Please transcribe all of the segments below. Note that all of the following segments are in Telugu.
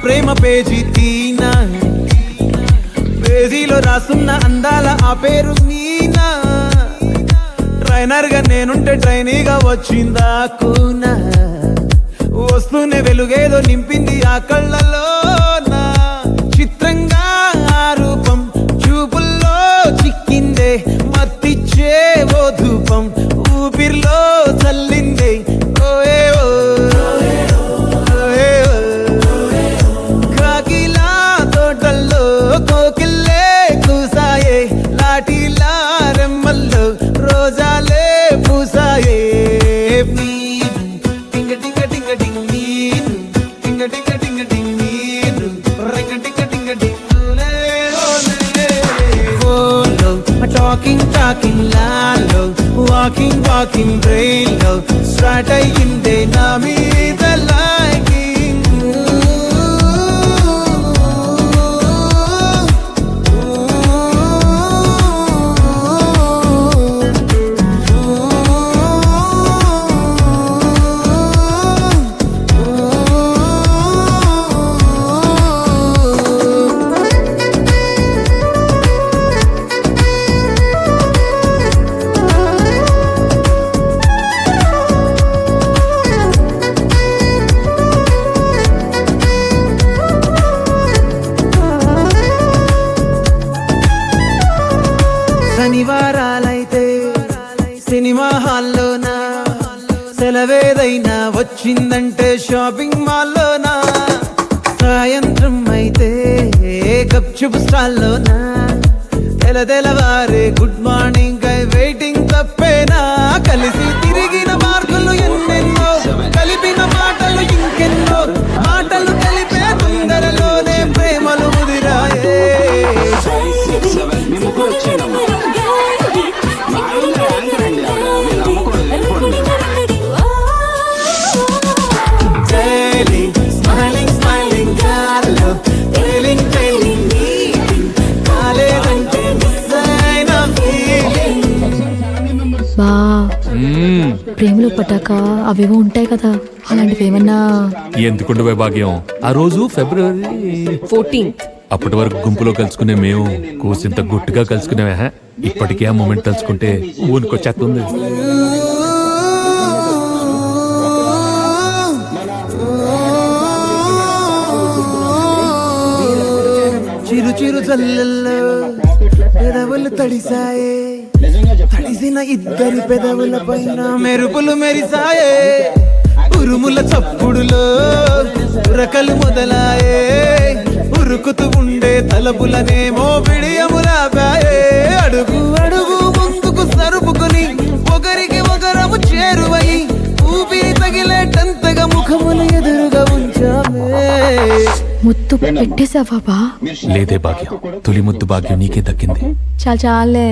ప్రేమ పేజీ తీనా, పేజీలో రాసున్న అందాల ఆ పేరు మీనా. ట్రైనర్ గా నేనుంటే ట్రైనీగా వచ్చిందా కూనా, వస్తూనే వెలుగేదో నింపింది ఆ కళ్ళలో. చిత్రంగా ఆ రూపం చూపుల్లో చిక్కిందే, మత్తిచ్చే ఓ ధూపం ఊపిరిలో చల్లిందే. ఓయే కాకిలా తోటల్లో కోకిల్లే కూసాయే, లాఠీలా రెమ్మల్లో రోజాలే పూసాయే. టింగ టింగ టింగ టింగ్ నీరు, టింగ టింగ టింగ టింగ్ నీరు, రింగ టింగ టింగ టింగ్ టాకింగ్ టాకింగ్ లాలో, వాకింగ్ వాకింగ్ బ్రెయిన్ లో స్టార్ట్ అయ్యిందే నా మీద లైకింగ్. శనివారాలైతే సినిమా హాల్లోనా, సెలవేదైనా వచ్చిందంటే షాపింగ్ మాల్లోనా, సాయంత్రం అయితే గప్చుప్ స్టాల్లోనా, తెలవారే గుడ్ మార్నింగ్ కై వెయిటింగ్ తప్పేనా. కలిసి తిరిగిన మార్కులు ఎన్నెన్నో, కలిపిన మాటలు ఇంకెన్నో, మాటలు కలిపే తొందరలోనే ప్రేమలు ముదిరాయే. బా ప్రేమలో పట్టాక అవేవో ఉంటాయి కదా, అలాంటివి ఏమన్నా? ఎందుకుండే భాగ్యం, ఆ రోజు February 14th. అప్పటి వరకు గుంపులో కలుసుకునే మేము కోసింత గుట్టుగా కలుసుకునేవా. ఇప్పటికే ఆ మూమెంట్ తలుచుకుంటే ఊనుకొచ్చేస్తుంది. చిరు చిరు జల్లెల్లో పెదవులు తడిసాయే, తడిసిన ఇద్దరి పెదవుల పైన మెరుపులు మెరిసాయే. ఉరుముల చప్పుడులో ఉరకలు మొదలాయే, ఉరుకుతూ ఉండే తలపులనేమో బిడియములాపాయే. అడుగు అడుగు ముందుకు సరుపుకుని ఒకరికి ఒకరము చేరువై, ఊపిరి తగిలేటంతగా ముఖములు ఎదురుగా ఉంచామే. ముద్దు పెట్టేసావా బా? లేదే భాగ్యం, తొలి ముద్దు భాగ్యం నీకే దక్కింది. చాలే.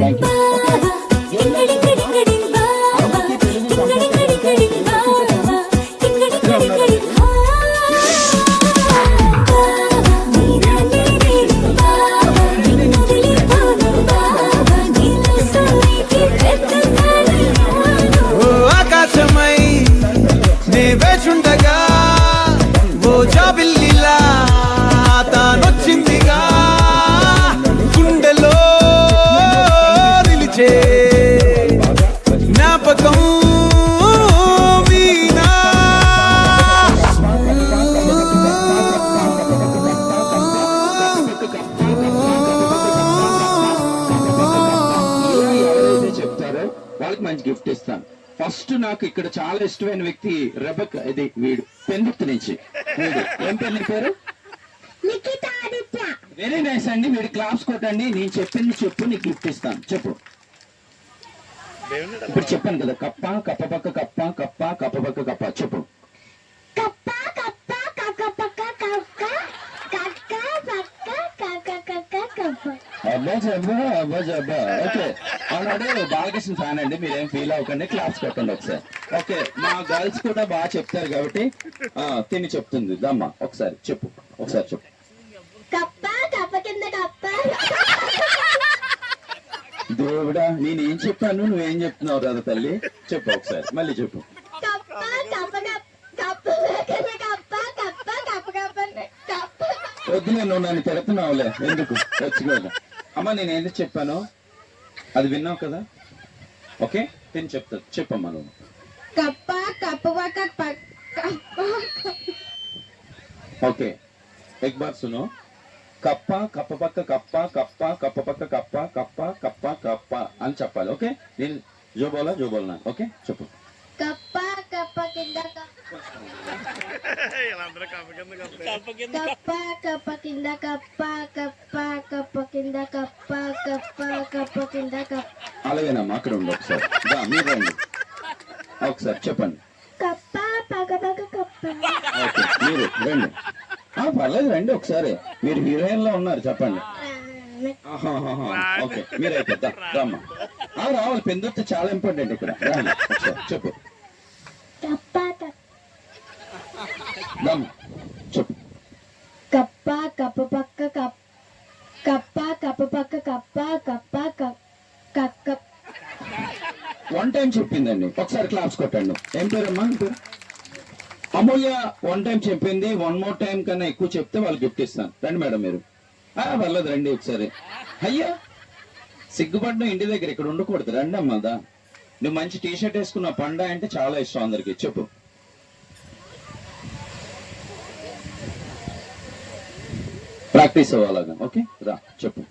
ఆకాశమై నే వేచుండగా ఓ జాబిల్లిలా తానొచ్చిందిగా, గుండెలో నిలిచే జ్ఞాపకం వీణా. చెప్తారో వాళ్ళకి మంచి గిఫ్ట్ ఇస్తాను. ఫస్ట్ నాకు ఇక్కడ చాలా ఇష్టమైన వ్యక్తి రెబెక్, ఇది వీడు పెందుర్తి నుంచి. వీడు ఏం పేరు నీ పేరు? వెరీ నైస్ అండి. వీడి క్లాప్స్ కొట్టండి. నేను చెప్పింది చెప్పు, నీకు గిఫ్ట్ ఇస్తాను. చెప్పు. ఇప్పుడు చెప్పాను కదా, కప్ప కప్ప పక్క కప్ప కప్ప కప్ప పక్క కప్ప. చెప్పు. అబ్బా జబ్బా అబ్బా జబ్బా. ఓకే, అవునాడు బాలకృష్ణ ఫ్యాన్ అండి, మీరేం ఫీల్ అవ్వకండి. క్లాప్స్ కొట్టండి ఒకసారి. ఓకే, మా గర్ల్స్ కూడా బాగా చెప్తారు కాబట్టి తిని చెప్తుంది. దమ్మా ఒకసారి చెప్పు, ఒకసారి చెప్పు. దేవుడా, నేనేం చెప్పాను నువ్వేం చెప్తున్నావు కదా తల్లి? చెప్పు ఒకసారి, మళ్ళీ చెప్పు. కప్ప వద్దులే, నువ్వు నన్ను తిడుతున్నావులే, ఎందుకు వచ్చి అమ్మ నేను ఎందుకు చెప్పాను అది విన్నావు కదా. ఓకే తిని చెప్తా, చెప్పమ్మా నువ్వు. కప్ప కప్ప ఓకే ఎక్ బార్ సునో. కప్ప కప్ప పక్క కప్ప కప్ప కప్ప పక్క కప్ప కప్ప కప్ప కప్ప అని చెప్పాలి. ఓకే నేను జో బోల్నా. ఓకే చెప్పు. కప్ప కప్ప కింద కప్ప కప్ప కింద కప్ప కప్ప కప్ప కింద కప్ప కప్ప కప్ప కింద కప్ప. అలాగేనమ్మా అక్కడ ఉండి ఒకసారి మీరు రండి ఒకసారి చెప్పండి. కప్ప పగ పగ కప్ప. ఓకే మీరు రండి. పర్లేదు రండి ఒకసారి, మీరు హీరోయిన్ లో ఉన్నారు చెప్పండి. ఓకే మీరు అయిపోతా రామ్మా. రావాలి, పెందుర్తి చాలా ఇంపార్టెంట్ ఇక్కడ. రామ్మా ఒకసారి చెప్పు. కప్ప రామ్మా చెప్పు. కప్ప కప్ప పక్క కప్ప కప్ప పక్క కప్ప కప్ప కక్క. వన్ టైం చెప్పిందండి, ఒకసారి క్లాప్స్ కొట్టండి. ఏం పేరమ్మా పేరు? అమూల్య వన్ టైం చెప్పింది. వన్ మోర్ టైం కన్నా ఎక్కువ చెప్తే వాళ్ళు గిఫ్ట్ ఇస్తాను. రండి మేడం మీరు. పర్లేదు రండి ఒకసారి. అయ్యా సిగ్గుపడ్డం ఇంటి దగ్గర ఇక్కడ ఉండకూడదు. రండి అమ్మదా. నువ్వు మంచి టీ షర్ట్ వేసుకున్న పండ అంటే చాలా ఇష్టం అందరికి. చెప్పు. ప్రాక్టీస్ అవ్వాలగా. ఓకే రా చెప్పు.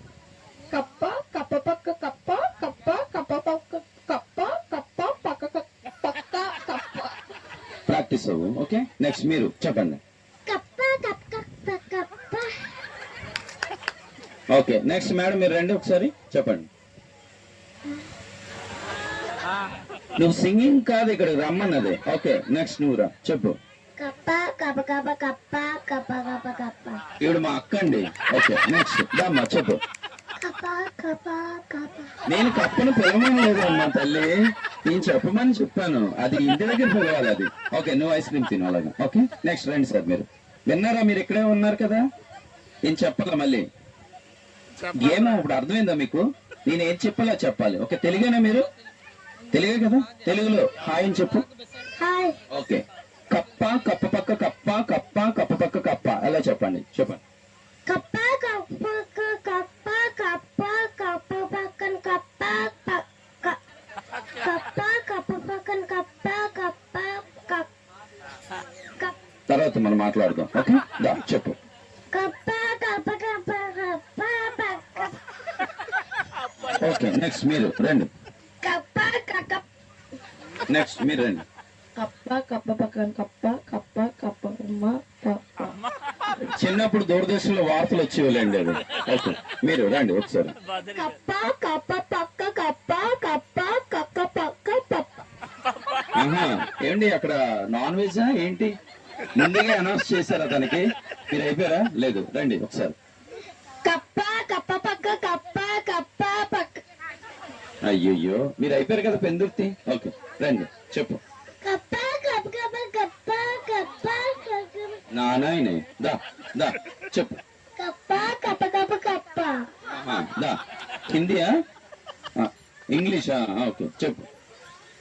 కప్ప కప్ప పక్క కప్ప కప్ప కప్ప పక్క కప్ప కప్ప పక్క పక్క కప్ప. ప్రాక్టీస్ అవ్వు. ఓకే నెక్స్ట్ మీరు చెప్పండి. కప్ప కప్ప కప్ప. ఓకే నెక్స్ట్ మేడం మీరు రండి ఒకసారి చెప్పండి. నువ్వు సింగింగ్ కాదు ఇక్కడ రమ్మన్నది. ఓకే నెక్స్ట్ నువ్వు రా చెప్పు. కప్ప కప్ప కప్ప కప్ప కప్ప కప్ప కప్ప. ఇవిడు మా అక్క అండి. ఓకే నెక్స్ట్ దమ్మా చెప్పు. కప్ప కప్ప కప్ప. నేను కప్పను పిలవమని లేదు అమ్మా తల్లి, నేను చెప్పమని చెప్పాను. అది ఇంటి దగ్గర పిలవాలి అది. ఓకే నువ్వు ఐస్ క్రీమ్ తిను అలాగా. ఓకే నెక్స్ట్ రండి సార్. మీరు విన్నారా? మీరు ఇక్కడే ఉన్నారు కదా, నేను చెప్పాలా మళ్ళీ? గేమ్ ఇప్పుడు అర్థమైందా మీకు? నేను ఏం చెప్పాలా చెప్పాలి. ఓకే తెలుగేనా మీరు? తెలుగే కదా, తెలుగులో హాయ్ అని చెప్పు. హాయ్. ఓకే కప్ప కప్ప పక్క కప్ప కప్ప కప్ప పక్క కప్ప ఎలా చెప్పండి చెప్పండి. కప్ప కప్ప కప్ప కప్ప కప్ప పక్కన కప్ప కప్ప కప్ప పక్కన కప్ప కప్ప కప్ప. తర్వాత మనం మాట్లాడదాం. ఓకే దా చెప్పు. కప్ప కప్ప కప్ప కప్ప పక్క. ఓకే నెక్స్ట్ మీరు రండి. కప్ప కప్ప. నెక్స్ట్ మీరు రండి. కప్ప కప్ప పక్కన కప్ప కప్ప కప్ప కప్ప. చిన్నప్పుడు దూరదర్శన్లో వార్తలు వచ్చేవాళ్ళండి అది. ఓకే మీరు రండి ఒకసారి. కప్ప కప్ప పక్క కప్ప కప్ప కక్క పక్క పప్ప. ఏంటి అక్కడ నాన్ వెజా ఏంటి? ముందుగా అనౌన్స్ చేశారు అతనికి. మీరు అయిపోయారా? లేదు రండి ఒకసారి. కప్ప కప్ప పక్క కప్ప కప్ప పక్క. అయ్యయ్యో మీరు అయిపోయారు కదా పెందుర్తి. ఓకే రండి చెప్పు. కప్ప కప్ప కప్ప కప్ప కప్ప కప్ప. నానాయనే దా దా చెప్పు. కప్ప కప్ప కప్ప కప్ప. దా హిందీయా ఇంగ్లీషా? ఓకే చెప్పు.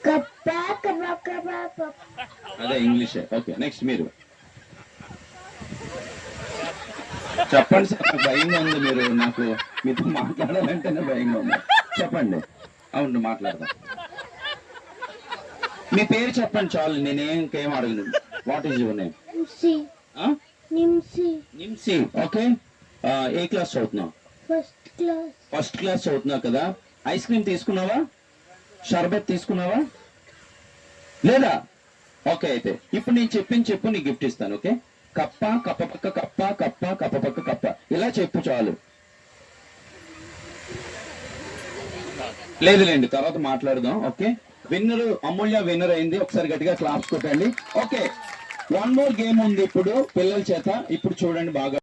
కప్ప కప్ప కప్ప కప్ప. అదే ఇంగ్లీషే. ఓకే నెక్స్ట్ మీరు చెప్పండి సార్. నాకు భయంగా ఉంది. మీరు నాకు మీతో మాట్లాడాలంటేనే భయంగా ఉంది. చెప్పండి. అవును మాట్లాడదాం. మీ పేరు చెప్పండి చాలు, నేనేం ఇంకేం అడగలేదు. What is your name? Nimsi. Nimsi. Nimsi. Okay ఏ క్లాస్ చదువుతున్నావు? First class. ఫస్ట్ క్లాస్ చదువుతున్నావు కదా. ఐస్ క్రీమ్ తీసుకున్నావా? షర్బత్ తీసుకున్నావా లేదా? ఓకే అయితే ఇప్పుడు నేను చెప్పింది చెప్పు, నీ గిఫ్ట్ ఇస్తాను. ఓకే కప్ప కప్ప పక్క కప్ప కప్ప కప్ప పక్క కప్ప ఇలా చెప్పు చాలు. లేదులేండి తర్వాత మాట్లాడదాం. ఓకే విన్నర్ అమూల్య విన్నర్ అయింది. ఒకసారి గట్టిగా క్లాప్స్ కొట్టండి. ఓకే వన్ మోర్ గేమ్ ఉంది ఇప్పుడు పిల్లల చేత. ఇప్పుడు చూడండి బాగా.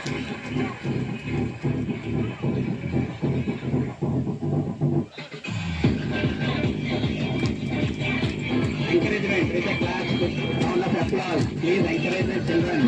Encouragement with a clap, round of applause. Please encourage the children.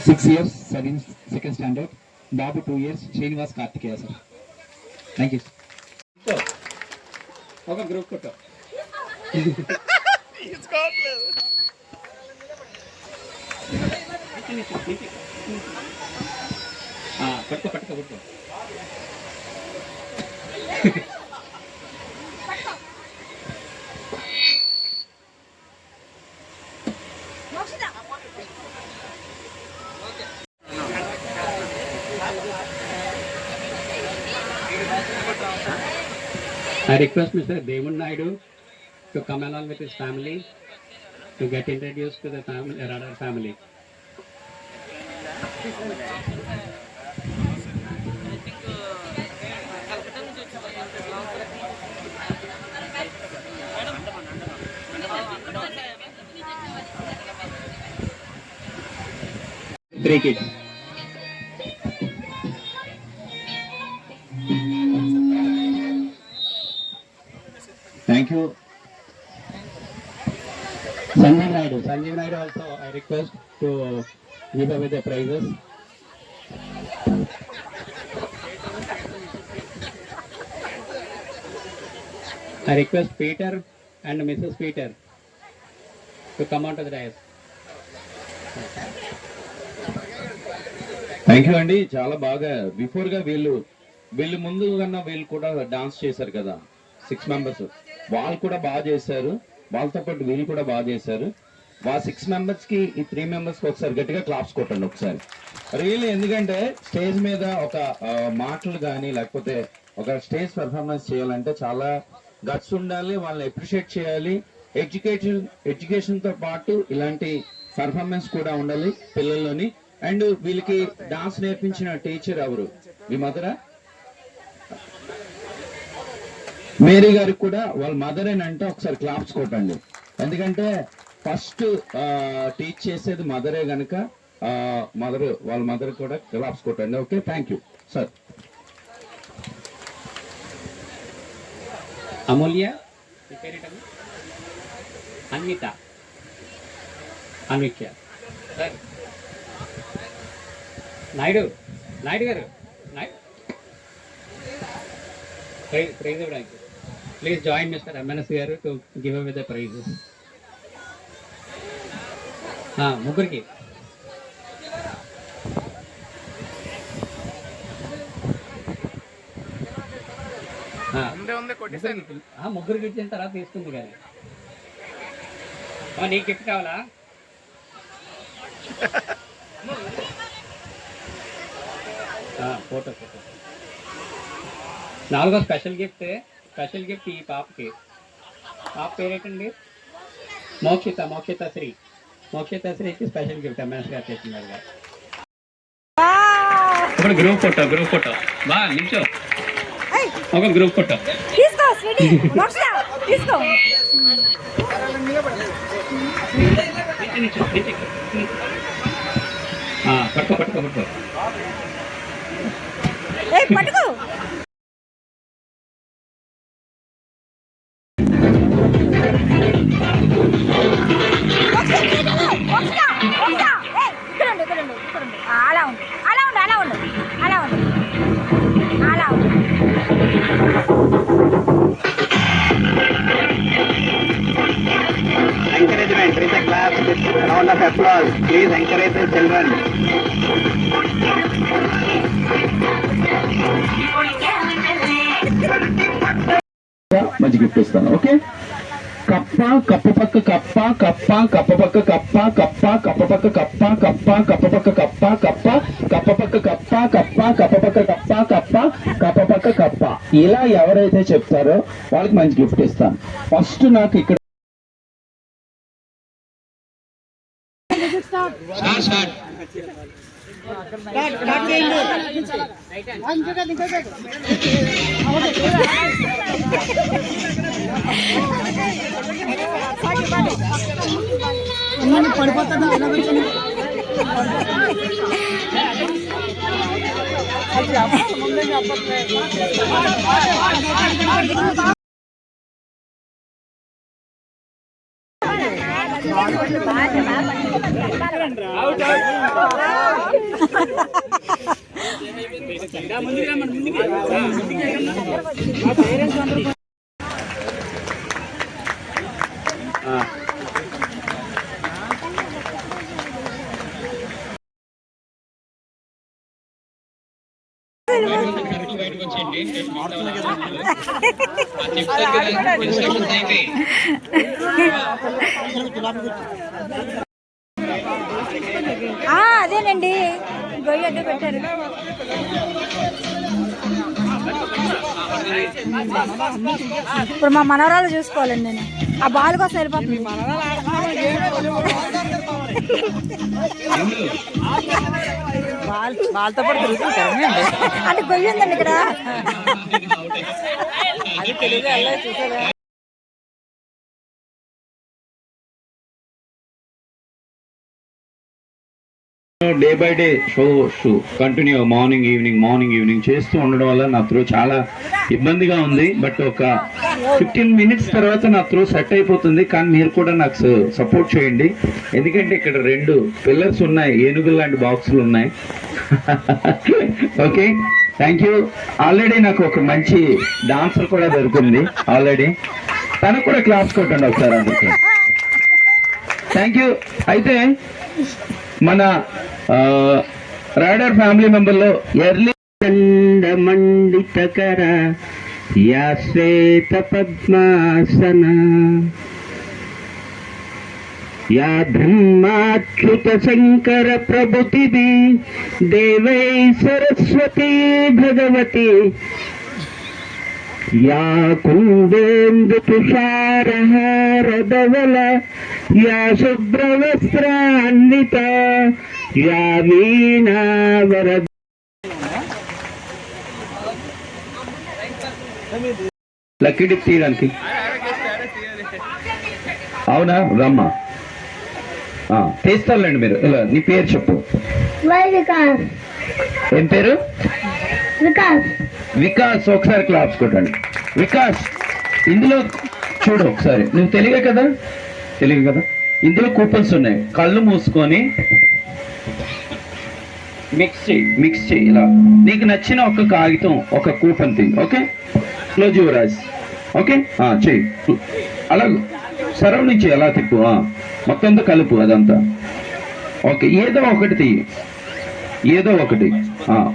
Six years, second standard. Babu 2 years. Srinivas Kartikeya sir. Thank you. ఒక గ్రూప్ ఫోటో పట్టుకో I request Mr. Devan Naidu to come along with his family to get introduced to the family, Radar family. Three kids. Thank you. Sanjeev Naidu also I request to give away the prizes. I request Peter and Mrs. Peter to come on to the dais. Thank you అండి. చాలా బాగా బిఫోర్ గా వీళ్ళు ముందు కన్నా వీళ్ళు కూడా డాన్స్ చేశారు కదా 6 మెంబర్స్, వాళ్ళు కూడా బాగా చేశారు. వాళ్ళతో పాటు వీళ్ళు కూడా బాగా చేశారు. 6 మెంబర్స్ కి ఈ 3 మెంబర్స్ కి ఒకసారి గట్టిగా క్లాప్స్ కొట్టండి ఒకసారి. రియల్లీ ఎందుకంటే స్టేజ్ మీద ఒక మాటలు కానీ లేకపోతే ఒక స్టేజ్ పెర్ఫార్మెన్స్ చేయాలంటే చాలా గట్స్ ఉండాలి, వాళ్ళని అప్రిషియేట్ చేయాలి. ఎడ్యుకేషన్ తో పాటు ఇలాంటి పర్ఫార్మెన్స్ కూడా ఉండాలి పిల్లల్లోని. అండ్ వీళ్ళకి డాన్స్ నేర్పించిన టీచర్ ఎవరు? మీ మదరా? మేరీ గారికి కూడా వాళ్ళ మదర్ అంటే ఒకసారి క్లాప్స్ కొట్టండి. ఎందుకంటే ఫస్ట్ టీచ్ చేసేది మదరే గనక వాళ్ళ మదర్ కూడా క్లాప్స్ కొట్టండి. Okay, thank you sir. Amulya, మీ పేరేంటమ్మా? అన్విత, అన్విక్య. సార్ నాయుడు గారు, ప్రైజ్ ఇవ్వడానికి please join mister MNS garu to give away the prize. ముగ్గురికి ముగ్గురికి ఇచ్చిన తర్వాత తీసుకుంది కానీ. నీకు గిఫ్ట్ కావాలా? ఫోటో 4వ స్పెషల్ గిఫ్ట్ ఈ పాపకి. పాప పేరేటండి? మోక్షిత శ్రీకి స్పెషల్ గిఫ్ట్ ఎంఎస్ గారు చేస్తున్నారు గారు. ఇప్పుడు గ్రూప్ ఫోటో బా నిల్చో, ఒక గ్రూప్ ఫోటో తీసుకో. పట్టుకో. Encouragement, with a clap, with a round of applause. Please encourage the children. మంచి గిఫ్ట్ ఇస్తాను. ఓకే, కప్ప పక్క కప్ప ఇలా ఎవరైతే చెప్తారో వాళ్ళకి మంచి గిఫ్ట్ ఇస్తాను. ఫస్ట్ నాకు ఇక్కడ పడిపోతా అదేనండి గొయ్యి అడ్డు పెట్టారు. ఇప్పుడు మా మనవరాలు చూసుకోవాలండి. నేను ఆ బాల్ కోసం వెళ్ళిపోతుంది. వాళ్ళతో పాటు తిరుగుతుంటారు అంటే గొయ్యి ఉందండి ఇక్కడ. అది తెలియదు, అలా చూసారా? Day by day show continue morning evening చేస్తూ ఉండడం వల్ల నా త్రో చాలా ఇబ్బందిగా ఉంది. బట్ ఒక 15 minutes తర్వాత నా త్రో సెట్ అయిపోతుంది. కానీ మీరు కూడా నాకు సపోర్ట్ చేయండి, ఎందుకంటే ఇక్కడ 2 పిల్లర్స్ ఉన్నాయి, ఏనుగులు లాంటి బాక్సులు ఉన్నాయి. Okay, thank you. ఆల్రెడీ నాకు ఒక మంచి డాన్సర్ కూడా దొరికింది ఆల్రెడీ. తనకు కూడా క్లాప్స్ కొట్టండి ఒకసారి అందరికీ. Thank you. అయితే మన రైడర్ ఫ్యామిలీ మెంబర్లో ఎర్లీ మండితకర యా శ్వేత పద్మాసన या ब्रह्माच्युत शंकर प्रभुतिभि देवै सरस्वती भगवती या कुंदेन्दु तुषारहार धवल या शुभ्रवस्त्रान्विता या वीणावर లక్కీ డిప్ తీయడానికి అవునా రమ్మా తీస్తారులేండి మీరు ఇలా నీ పేరు చెప్పు ఏం పేరు వికాస్ ఒకసారి క్లాప్స్ కొట్టండి వికాస్ ఇందులో చూడు ఒకసారి నువ్వు తెలియదు కదా ఇందులో కూపన్స్ ఉన్నాయి కళ్ళు మూసుకొని మిక్స్ చేయి ఇలా నీకు నచ్చిన ఒక కాగితం ఒక కూపన్ తీ okay close your eyes okay చెయ్యి అలా సరౌండింగ్ చేయి అలా తిప్పు మొత్తంతో కలుపు అదంతా ఓకే ఏదో ఒకటి తీయి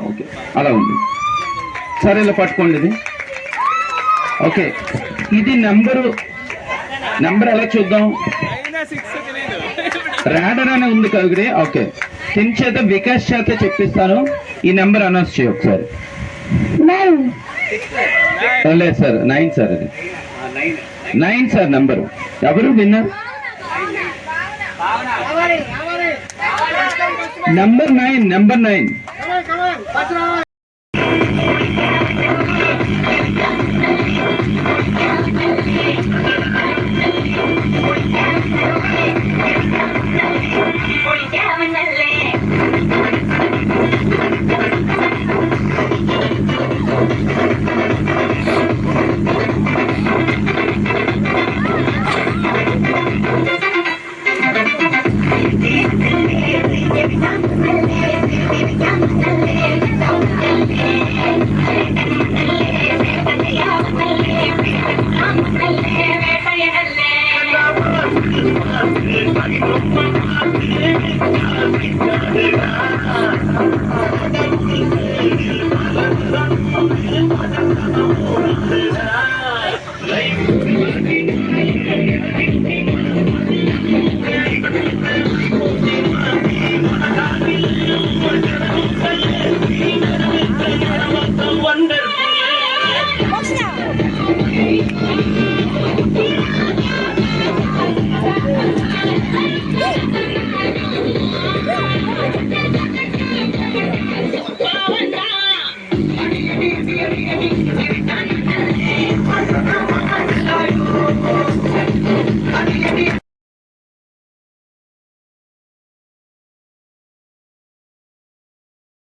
ఓకే అలా ఉంది సరే ఇలా పట్టుకోండి ఇది ఓకే ఇది నెంబర్ ఎలా చూద్దాం ర్యాడర్ అనే ఉంది కలుగురి ఓకే తిని చేత వికాస్ చేత చెప్పిస్తాను ఈ నెంబర్ అనౌన్స్ చేయి ఒకసారి లేదు సార్ 9 సార్ అది 9 సార్ నెంబరు ఎవరు విన్నర్ నెంబర్ 9 Thank you.